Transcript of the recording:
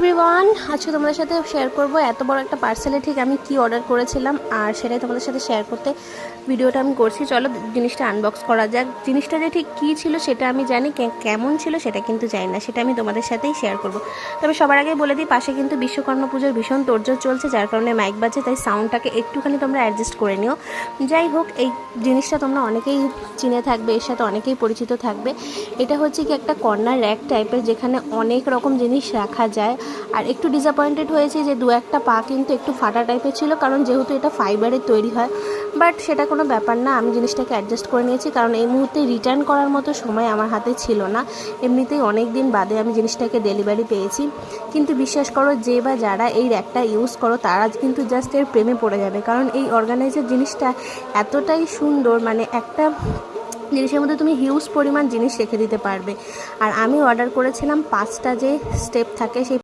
Everyone, আজকে তোমাদের সাথে শেয়ার করব এত বড় একটা পার্সেলে ঠিক আমি কি অর্ডার করেছিলাম আর সেটাই তোমাদের সাথে শেয়ার করতে ভিডিওটা আমি করছি। চলো জিনিসটা আনবক্স করা যাক। জিনিসটা যে ঠিক কী ছিল সেটা আমি জানি, কেমন ছিল সেটা কিন্তু জানি না, সেটা আমি তোমাদের সাথেই শেয়ার করব। তবে সবার আগে বলে দিই, পাশে কিন্তু বিশ্বকর্মা পুজোর ভীষণ তোড়জোড় চলছে, যার কারণে মাইক বাজছে, তাই সাউন্ডটাকে একটুখানি তোমরা অ্যাডজাস্ট করে নিও। যাই হোক, এই জিনিসটা তোমরা অনেকেই চিনে থাকবে, এর সাথে অনেকেই পরিচিত থাকবে। এটা হচ্ছে কি একটা কর্নার র্যাক টাইপের, যেখানে অনেক রকম জিনিস রাখা যায়। আর একটু ডিসঅ্যাপয়েন্টেড হয়েছে যে দু একটা পা কিন্তু একটু ফাটা টাইপের ছিল, কারণ যেহেতু এটা ফাইবারের তৈরি হয়। বাট সেটা কোনো ব্যাপার না, আমি জিনিসটাকে অ্যাডজাস্ট করে নিয়েছি, কারণ এই মুহূর্তে রিটার্ন করার মতো সময় আমার হাতে ছিল না। এমনিতেই অনেক দিন বাদে আমি জিনিসটাকে ডেলিভারি পেয়েছি। কিন্তু বিশ্বাস করো, যে বা যারা এই র্যাকটা ইউজ করো তারা কিন্তু জাস্ট এর প্রেমে পড়ে যাবে, কারণ এই অর্গানাইজার জিনিসটা এতটাই সুন্দর, মানে একটা জিনিসের মধ্যে তুমি হিউজ পরিমাণ জিনিস রেখে দিতে পারবে। আর আমি অর্ডার করেছিলাম 5টা যে স্টেপ থাকে, সেই